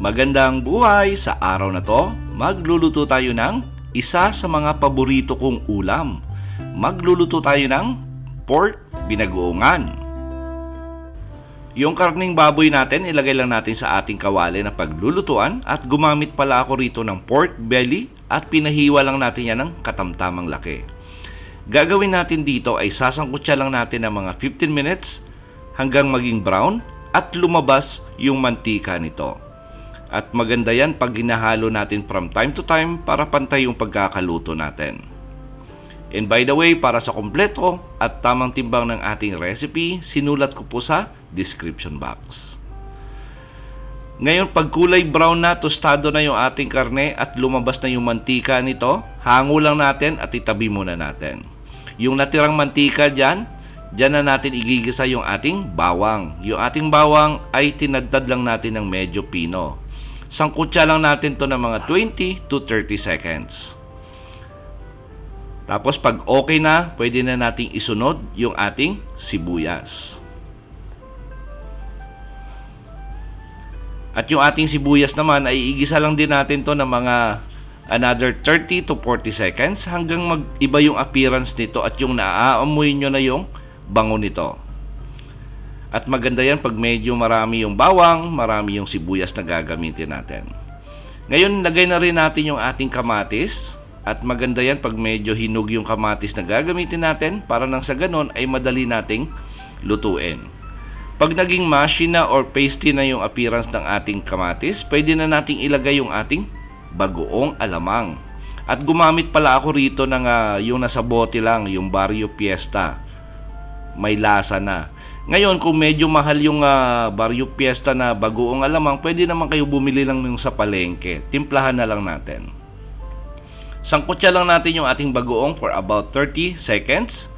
Magandang buhay! Sa araw na to, magluluto tayo ng isa sa mga paborito kong ulam. Magluluto tayo ng pork binagoongan. Yung karning baboy natin, ilagay lang natin sa ating kawali na paglulutuan at gumamit pala ako rito ng pork belly at pinahiwa lang natin yan ng katamtamang laki. Gagawin natin dito ay sasangkutsa lang natin ng mga 15 minutes hanggang maging brown at lumabas yung mantika nito. At maganda yan pag hinahalo natin from time to time para pantay yung pagkakaluto natin. And by the way, para sa kompleto at tamang timbang ng ating recipe, sinulat ko po sa description box. Ngayon, pag kulay brown na, tostado na yung ating karne at lumabas na yung mantika nito, hango lang natin at itabi muna natin. Yung natirang mantika dyan na natin igigisa yung ating bawang. Yung ating bawang ay tinadtad lang natin ng medyo pino. Sangkutsa lang natin to ng mga 20 to 30 seconds. Tapos pag okay na, pwede na nating isunod yung ating sibuyas. At yung ating sibuyas naman ay igisa lang din natin to ng mga another 30 to 40 seconds hanggang mag-iba yung appearance nito at yung naaamoy nyo na yung bango nito. At maganda yan pag medyo marami yung bawang, marami yung sibuyas na gagamitin natin. Ngayon, lagay na rin natin yung ating kamatis. At maganda yan pag medyo hinog yung kamatis na gagamitin natin para nang sa ganon ay madali nating lutuin. Pag naging mushy na or pasty na yung appearance ng ating kamatis, pwede na nating ilagay yung ating bagoong alamang. At gumamit pala ako rito ng yung nasa bote lang, yung Barrio Fiesta. May lasa na. Ngayon, kung medyo mahal yung Barrio Fiesta na bagoong alamang, pwede naman kayo bumili lang yung sa palengke. Timplahan na lang natin. Sangkutsa lang natin yung ating bagoong for about 30 seconds.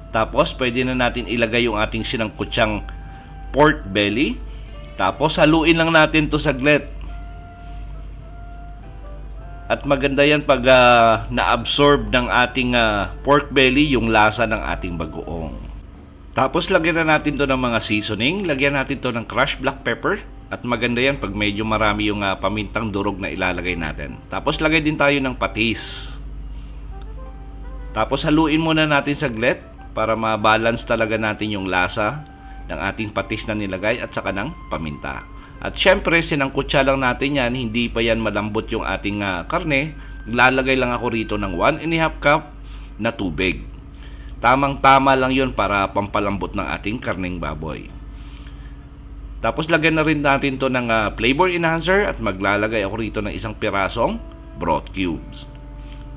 Tapos, pwede na natin ilagay yung ating sinangkutsang pork belly. Tapos, haluin lang natin to saglit. At maganda yan pag na-absorb ng ating pork belly yung lasa ng ating bagoong. Tapos, lagyan na natin to ng mga seasoning. Lagyan natin to ng crushed black pepper. At maganda yan pag medyo marami yung pamintang durog na ilalagay natin. Tapos, lagay din tayo ng patis. Tapos, haluin muna natin saglit para ma-balance talaga natin yung lasa ng ating patis na nilagay at saka ng paminta. At syempre, sinangkutsa lang natin yan. Hindi pa yan malambot yung ating karne. Lalagay lang ako rito ng 1.5 cup na tubig. Tamang-tama lang yun para pampalambot ng ating karneng baboy. Tapos lagyan na rin natin to ng flavor enhancer at maglalagay ako rito ng isang pirasong broth cubes.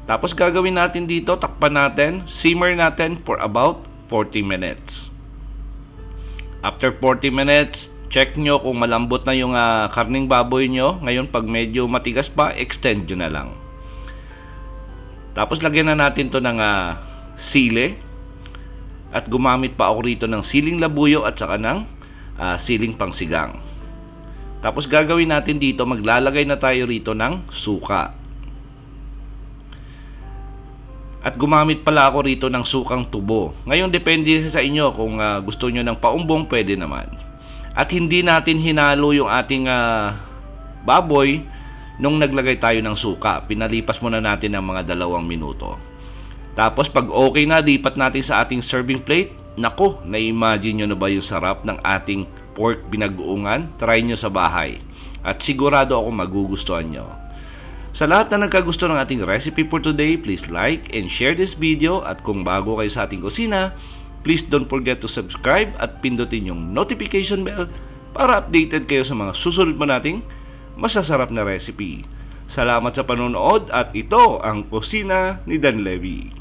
Tapos gagawin natin dito, takpan natin, simmer natin for about 40 minutes. After 40 minutes, check nyo kung malambot na yung karneng baboy nyo. Ngayon pag medyo matigas pa, extend nyo na lang. Tapos lagyan na natin to ng sili. At gumamit pa ako rito ng siling labuyo at saka ng siling pangsigang. Tapos gagawin natin dito, maglalagay na tayo rito ng suka. At gumamit pala ako rito ng sukang tubo. Ngayon depende sa inyo kung gusto nyo ng paumbong, pwede naman. At hindi natin hinalo yung ating baboy nung naglagay tayo ng suka. Pinalipas muna natin ng mga 2 minuto. Tapos pag okay na, lipat natin sa ating serving plate. Nako, na-imagine nyo na ba yung sarap ng ating pork binagoongan? Try nyo sa bahay. At sigurado ako magugustuhan nyo. Sa lahat na nagkagusto ng ating recipe for today, please like and share this video. At kung bago kayo sa ating kusina, please don't forget to subscribe at pindutin yung notification bell para updated kayo sa mga susunod mo nating masasarap na recipe. Salamat sa panonood at ito ang Kusina ni Dan Levy.